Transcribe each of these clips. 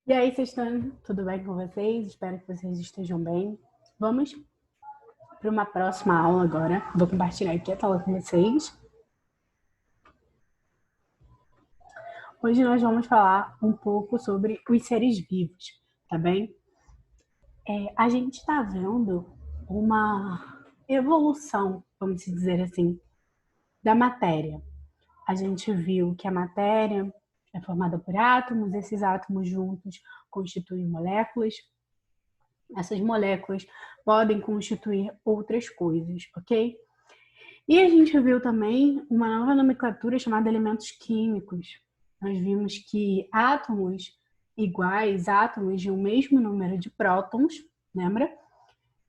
E aí, vocês estão tudo bem com vocês? Espero que vocês estejam bem. Vamos para uma próxima aula agora. Vou compartilhar aqui a tela com vocês. Hoje nós vamos falar um pouco sobre os seres vivos, tá bem? A gente está vendo uma evolução, vamos dizer assim, da matéria. A gente viu que a matéria é formada por átomos, esses átomos juntos constituem moléculas. Essas moléculas podem constituir outras coisas, ok? E a gente viu também uma nova nomenclatura chamada elementos químicos. Nós vimos que átomos iguais, átomos de um mesmo número de prótons, lembra?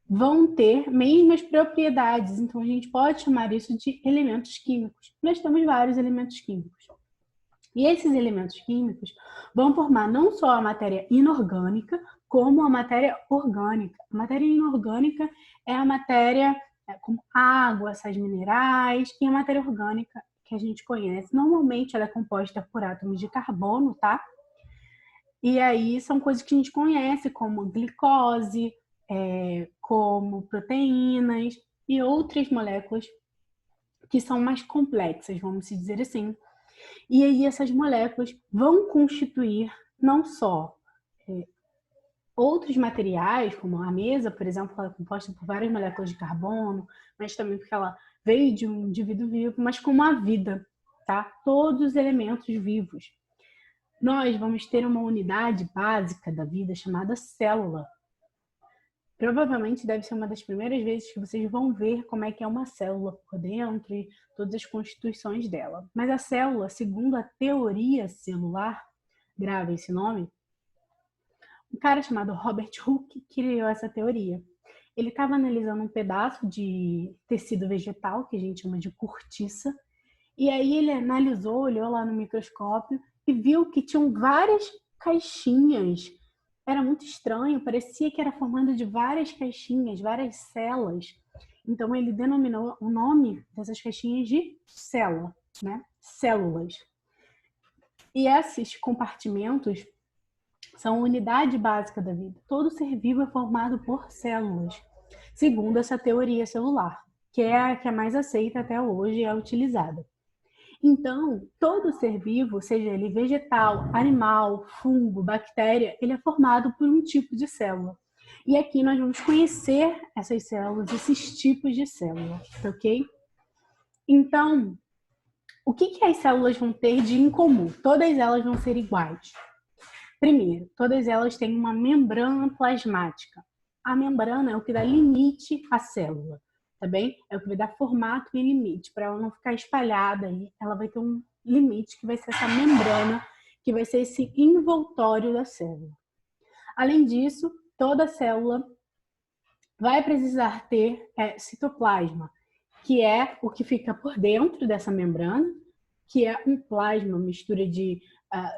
Vão ter mesmas propriedades. Então, a gente pode chamar isso de elementos químicos. Nós temos vários elementos químicos. E esses elementos químicos vão formar não só a matéria inorgânica, como a matéria orgânica. A matéria inorgânica é a matéria como água, sais minerais, e a matéria orgânica que a gente conhece. Normalmente ela é composta por átomos de carbono, tá? E aí são coisas que a gente conhece, como glicose, como proteínas e outras moléculas que são mais complexas, vamos dizer assim. E aí essas moléculas vão constituir não só outros materiais, como a mesa, por exemplo, ela é composta por várias moléculas de carbono, mas também porque ela veio de um indivíduo vivo, mas como a vida, tá? Todos os elementos vivos. Nós vamos ter uma unidade básica da vida chamada célula. Provavelmente deve ser uma das primeiras vezes que vocês vão ver como é que é uma célula por dentro e todas as constituições dela. Mas a célula, segundo a teoria celular, grave esse nome, um cara chamado Robert Hooke criou essa teoria. Ele estava analisando um pedaço de tecido vegetal, que a gente chama de cortiça, e aí ele analisou, olhou lá no microscópio e viu que tinham várias caixinhas. Era muito estranho, parecia que era formado de várias caixinhas, várias células. Então ele denominou o nome dessas caixinhas de célula, né? Células. E esses compartimentos são a unidade básica da vida. Todo ser vivo é formado por células, segundo essa teoria celular, que é a que é mais aceita até hoje e é utilizada. Então, todo ser vivo, seja ele vegetal, animal, fungo, bactéria, ele é formado por um tipo de célula. E aqui nós vamos conhecer essas células, esses tipos de célula, ok? Então, o que as células vão ter de incomum? Todas elas vão ser iguais. Primeiro, todas elas têm uma membrana plasmática. A membrana é o que dá limite à célula, tá bem? É o que vai dar formato e limite, para ela não ficar espalhada aí. Ela vai ter um limite que vai ser essa membrana, que vai ser esse envoltório da célula. Além disso, toda célula vai precisar ter citoplasma, que é o que fica por dentro dessa membrana, que é um plasma, mistura de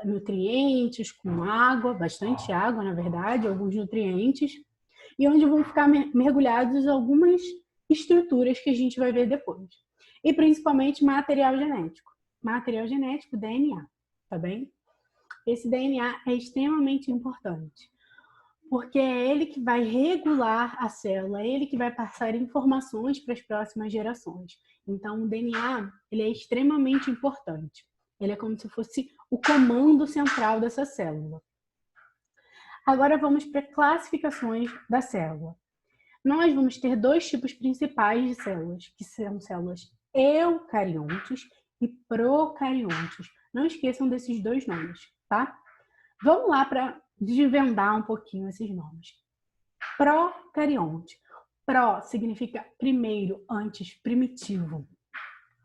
nutrientes com água, bastante água, na verdade, alguns nutrientes, e onde vão ficar mergulhados algumas estruturas que a gente vai ver depois. E principalmente material genético. Material genético, DNA, tá bem? Esse DNA é extremamente importante, porque é ele que vai regular a célula, é ele que vai passar informações para as próximas gerações. Então, o DNA ele é extremamente importante. Ele é como se fosse o comando central dessa célula. Agora vamos para classificações da célula. Nós vamos ter dois tipos principais de células, que são células eucariontes e procariontes. Não esqueçam desses dois nomes, tá? Vamos lá para desvendar um pouquinho esses nomes. Procarionte. Pro significa primeiro, antes, primitivo.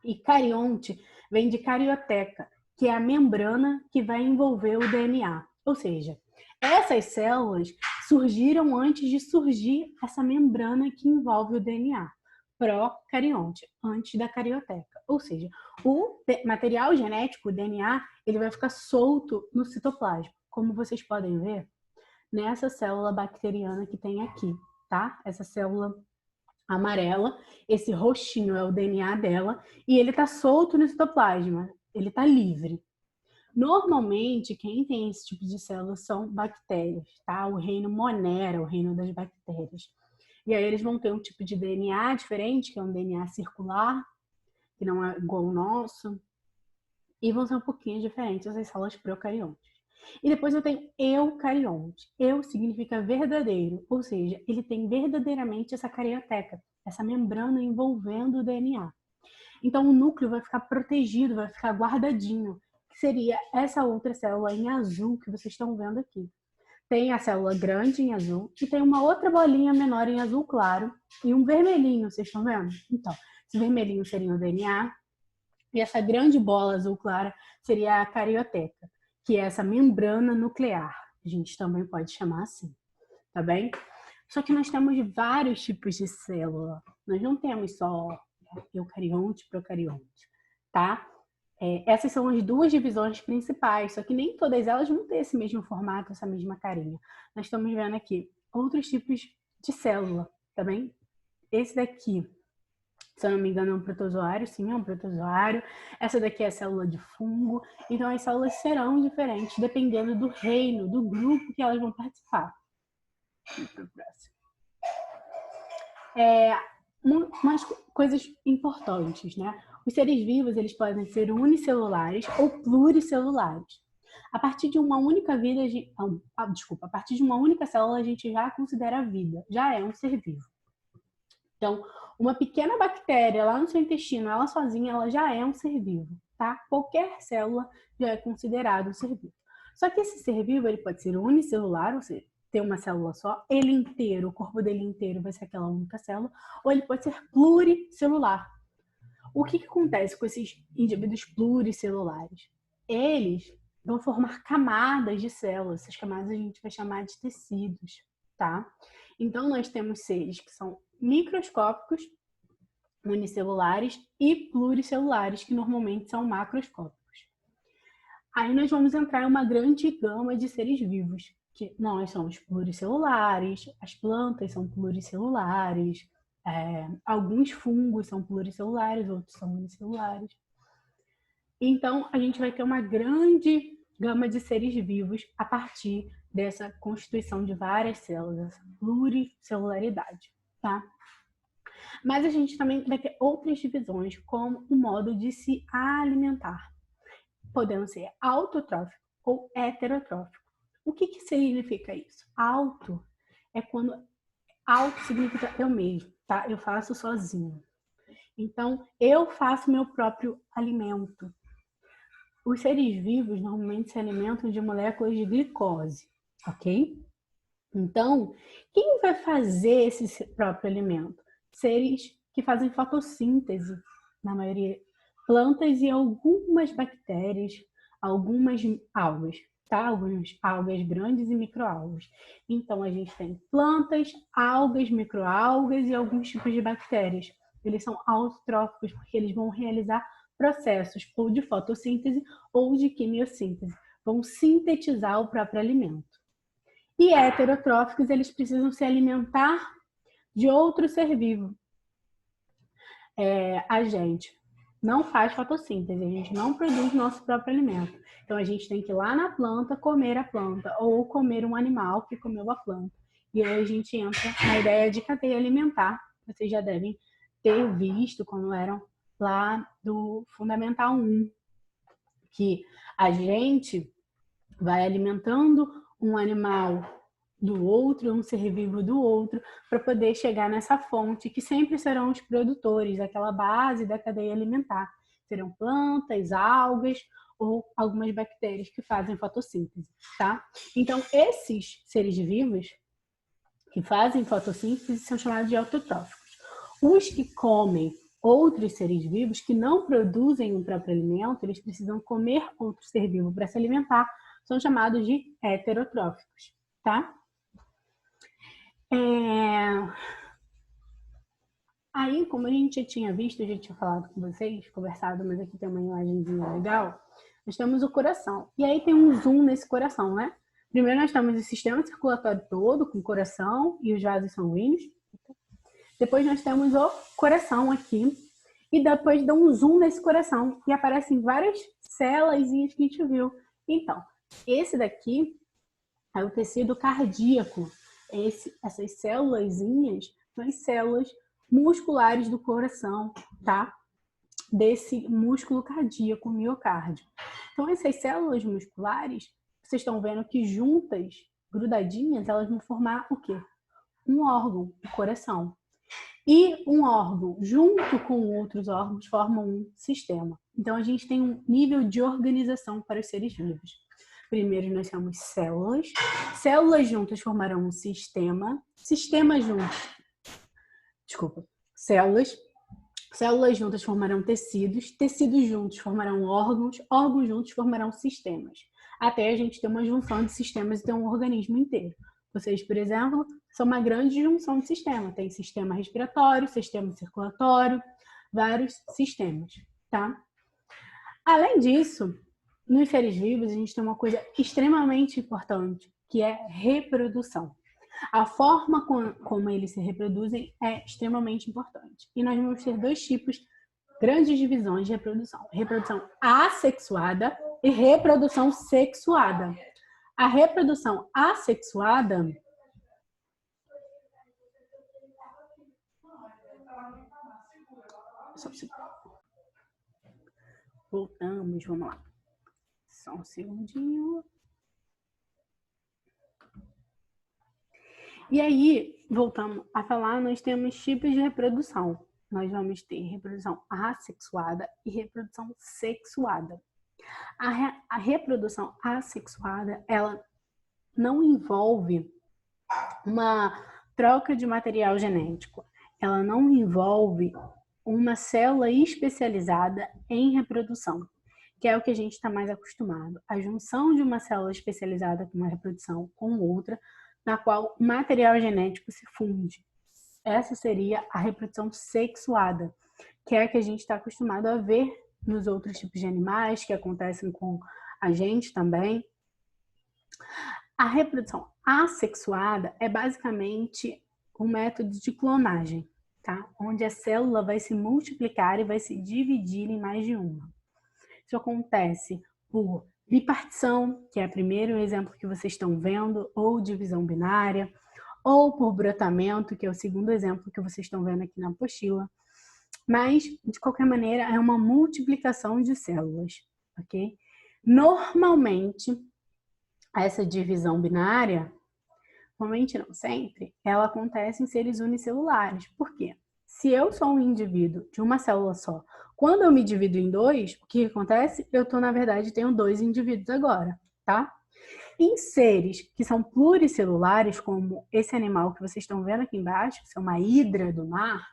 E carionte vem de carioteca, que é a membrana que vai envolver o DNA. Ou seja, essas células surgiram antes de surgir essa membrana que envolve o DNA. Procarionte, antes da carioteca. Ou seja, o material genético, o DNA, ele vai ficar solto no citoplasma. Como vocês podem ver, nessa célula bacteriana que tem aqui, tá? Essa célula amarela, esse roxinho é o DNA dela, e ele tá solto no citoplasma, ele tá livre. Normalmente, quem tem esse tipo de célula são bactérias, tá? O reino Monera, o reino das bactérias. E aí eles vão ter um tipo de DNA diferente, que é um DNA circular, que não é igual ao nosso, e vão ser um pouquinho diferentes as células procariontes. E depois eu tenho eucarionte. Eu significa verdadeiro, ou seja, ele tem verdadeiramente essa carioteca, essa membrana envolvendo o DNA. Então o núcleo vai ficar protegido, vai ficar guardadinho, que seria essa outra célula em azul que vocês estão vendo aqui. Tem a célula grande em azul e tem uma outra bolinha menor em azul claro e um vermelhinho, vocês estão vendo? Então, esse vermelhinho seria o DNA e essa grande bola azul clara seria a carioteca, que é essa membrana nuclear. A gente também pode chamar assim, tá bem? Só que nós temos vários tipos de célula. Nós não temos só eucarionte e procarionte, tá? Essas são as duas divisões principais, só que nem todas elas vão ter esse mesmo formato, essa mesma carinha. Nós estamos vendo aqui outros tipos de célula, tá bem? Esse daqui, se eu não me engano, é um protozoário, sim, é um protozoário. Essa daqui é a célula de fungo. Então, as células serão diferentes dependendo do reino, do grupo que elas vão participar. Umas coisas importantes, né? Os seres vivos, eles podem ser unicelulares ou pluricelulares. A partir de uma única vida, a partir de uma única célula, a gente já considera a vida, já é um ser vivo. Então, uma pequena bactéria lá no seu intestino, ela sozinha, ela já é um ser vivo, tá? Qualquer célula já é considerado um ser vivo. Só que esse ser vivo, ele pode ser unicelular, ou seja, ter uma célula só, ele inteiro, o corpo dele inteiro vai ser aquela única célula, ou ele pode ser pluricelular. O que acontece com esses indivíduos pluricelulares? Eles vão formar camadas de células, essas camadas a gente vai chamar de tecidos, tá? Então, nós temos seres que são microscópicos, unicelulares e pluricelulares, que normalmente são macroscópicos. Aí nós vamos entrar em uma grande gama de seres vivos, que nós somos pluricelulares, as plantas são pluricelulares, alguns fungos são pluricelulares, outros são unicelulares. Então, a gente vai ter uma grande gama de seres vivos a partir dessa constituição de várias células, essa pluricelularidade, tá? Mas a gente também vai ter outras divisões, como o modo de se alimentar, podendo ser autotrófico ou heterotrófico. O que significa isso? Auto é quando... Auto significa eu mesmo, tá? Eu faço sozinho. Então, eu faço meu próprio alimento. Os seres vivos normalmente se alimentam de moléculas de glicose, ok? Então, quem vai fazer esse próprio alimento? Seres que fazem fotossíntese, na maioria, plantas e algumas bactérias, algumas algas, tá? Algumas algas grandes e microalgas. Então, a gente tem plantas, algas, microalgas e alguns tipos de bactérias. Eles são autotróficos porque eles vão realizar processos ou de fotossíntese ou de quimiossíntese. Vão sintetizar o próprio alimento. E heterotróficos, eles precisam se alimentar de outro ser vivo. A gente não faz fotossíntese, a gente não produz nosso próprio alimento. Então, a gente tem que ir lá na planta comer a planta ou comer um animal que comeu a planta. E aí a gente entra na ideia de cadeia alimentar. Vocês já devem ter visto quando eram lá do Fundamental 1, que a gente vai alimentando um animal do outro, um ser vivo do outro, para poder chegar nessa fonte, que sempre serão os produtores, aquela base da cadeia alimentar. Serão plantas, algas ou algumas bactérias que fazem fotossíntese, tá? Então, esses seres vivos que fazem fotossíntese são chamados de autotróficos. Os que comem outros seres vivos que não produzem um próprio alimento, eles precisam comer outro ser vivo para se alimentar, são chamados de heterotróficos, tá? Aí, como a gente já tinha visto, eu já tinha falado com vocês, conversado, mas aqui tem uma imagenzinha legal, nós temos o coração. E aí tem um zoom nesse coração, né? Primeiro nós temos o sistema circulatório todo, com o coração e os vasos sanguíneos. Depois nós temos o coração aqui. E depois dá um zoom nesse coração e aparecem várias células que a gente viu, Então, esse daqui é o tecido cardíaco. Essas célulazinhas são as células musculares do coração, tá? Desse músculo cardíaco, miocárdio. Então, essas células musculares, vocês estão vendo que juntas, grudadinhas, elas vão formar o quê? Um órgão, o coração. E um órgão, junto com outros órgãos, formam um sistema. Então, a gente tem um nível de organização para os seres vivos. Primeiro, nós temos células. Células juntas formarão um sistema. Sistemas juntos. Desculpa. Células. Células juntas formarão tecidos. Tecidos juntos formarão órgãos. Órgãos juntos formarão sistemas. Até a gente ter uma junção de sistemas e ter um organismo inteiro. Vocês, por exemplo, são uma grande junção de sistemas. Tem sistema respiratório, sistema circulatório, vários sistemas, tá? Além disso, nos seres vivos, a gente tem uma coisa extremamente importante, que é reprodução. A forma como eles se reproduzem é extremamente importante. E nós vamos ter dois tipos, grandes divisões de reprodução. Reprodução assexuada e reprodução sexuada. A reprodução assexuada voltamos, vamos lá. Só um segundinho. E aí, voltamos a falar, nós temos tipos de reprodução. Nós vamos ter reprodução assexuada e reprodução sexuada. A reprodução assexuada, ela não envolve uma troca de material genético. Ela não envolve uma célula especializada em reprodução, que é o que a gente está mais acostumado. A junção de uma célula especializada com uma reprodução com outra, na qual o material genético se funde. Essa seria a reprodução sexuada, que é a que a gente está acostumado a ver nos outros tipos de animais, que acontecem com a gente também. A reprodução assexuada é basicamente um método de clonagem, tá? Onde a célula vai se multiplicar e vai se dividir em mais de uma. Isso acontece por bipartição, que é o primeiro exemplo que vocês estão vendo, ou divisão binária, ou por brotamento, que é o segundo exemplo que vocês estão vendo aqui na apostila. Mas, de qualquer maneira, é uma multiplicação de células, ok? Normalmente, essa divisão binária, normalmente não sempre, ela acontece em seres unicelulares. Por quê? Se eu sou um indivíduo de uma célula só, quando eu me divido em dois, o que acontece? Eu na verdade, tenho dois indivíduos agora, tá? Em seres que são pluricelulares, como esse animal que vocês estão vendo aqui embaixo, que é uma hidra do mar,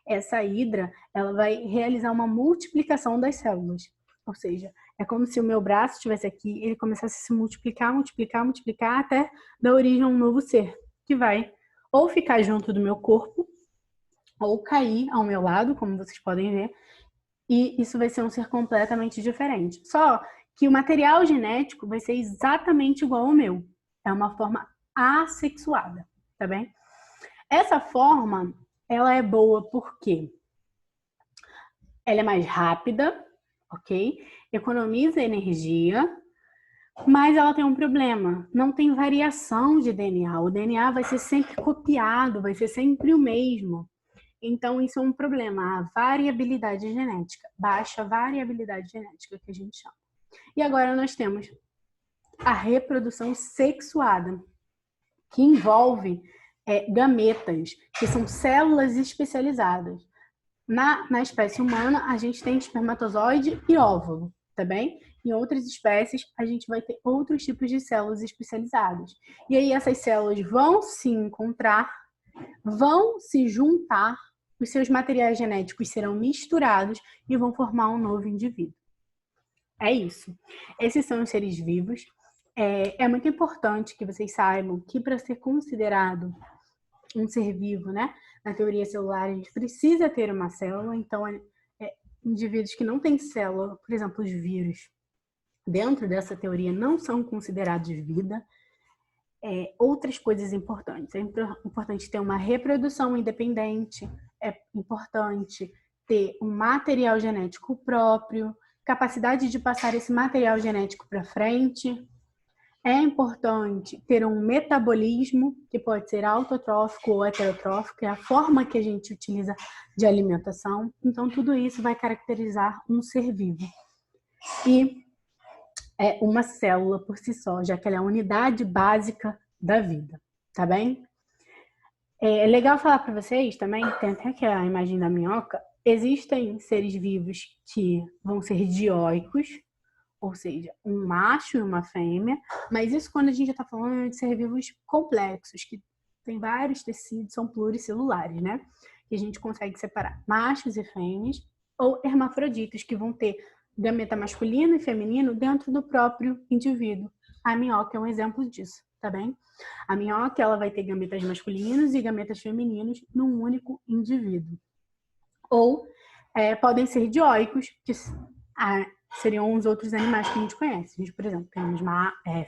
essa hidra, ela vai realizar uma multiplicação das células. Ou seja, é como se o meu braço estivesse aqui, ele começasse a se multiplicar, multiplicar, multiplicar, até dar origem a um novo ser, que vai ou ficar junto do meu corpo, ou cair ao meu lado, como vocês podem ver, e isso vai ser um ser completamente diferente. Só que o material genético vai ser exatamente igual ao meu. É uma forma assexuada, tá bem? Essa forma, ela é boa porque ela é mais rápida, ok? Economiza energia, mas ela tem um problema. Não tem variação de DNA. O DNA vai ser sempre copiado, vai ser sempre o mesmo. Então, isso é um problema, a variabilidade genética, baixa variabilidade genética, que a gente chama. E agora nós temos a reprodução sexuada, que envolve gametas, que são células especializadas. Na espécie humana, a gente tem espermatozoide e óvulo, tá bem? Em outras espécies, a gente vai ter outros tipos de células especializadas. E aí essas células vão se encontrar, vão se juntar, os seus materiais genéticos serão misturados e vão formar um novo indivíduo. É isso. Esses são os seres vivos. É muito importante que vocês saibam que para ser considerado um ser vivo, né, na teoria celular, a gente precisa ter uma célula. Então, indivíduos que não têm célula, por exemplo, os vírus, dentro dessa teoria não são considerados vida. Outras coisas importantes. É importante ter uma reprodução independente, é importante ter um material genético próprio. capacidade de passar esse material genético para frente. É importante ter um metabolismo, que pode ser autotrófico ou heterotrófico, é a forma que a gente utiliza de alimentação. Então, tudo isso vai caracterizar um ser vivo. E é uma célula por si só, já que ela é a unidade básica da vida, tá bem? É legal falar para vocês também, tem até aqui a imagem da minhoca, existem seres vivos que vão ser dioicos, ou seja, um macho e uma fêmea, mas isso quando a gente já está falando de seres vivos complexos, que tem vários tecidos, são pluricelulares, né? Que a gente consegue separar machos e fêmeas, ou hermafroditas, que vão ter gameta masculino e feminino dentro do próprio indivíduo. A minhoca é um exemplo disso, tá bem? A minhoca, ela vai ter gametas masculinos e gametas femininos num único indivíduo. Ou podem ser dioicos, que seriam os outros animais que a gente conhece. A gente, por exemplo, temos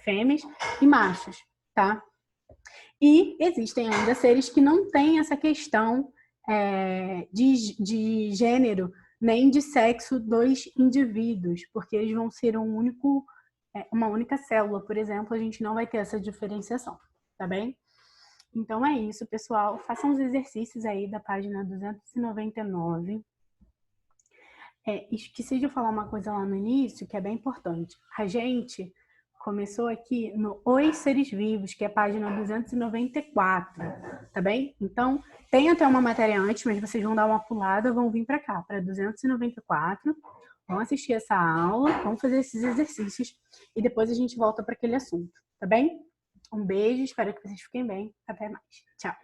fêmeas e machos, tá? E existem ainda seres que não têm essa questão de gênero nem de sexo dos indivíduos, porque eles vão ser uma única célula, por exemplo, a gente não vai ter essa diferenciação, tá bem? Então é isso, pessoal. Façam os exercícios aí da página 299. Esqueci de falar uma coisa lá no início, que é bem importante. A gente começou aqui no Os Seres Vivos, que é a página 294, tá bem? Então, tem até uma matéria antes, mas vocês vão dar uma pulada, vão vir para cá, para 294, vão assistir essa aula, vão fazer esses exercícios e depois a gente volta para aquele assunto, tá bem? Um beijo, espero que vocês fiquem bem. Até mais. Tchau.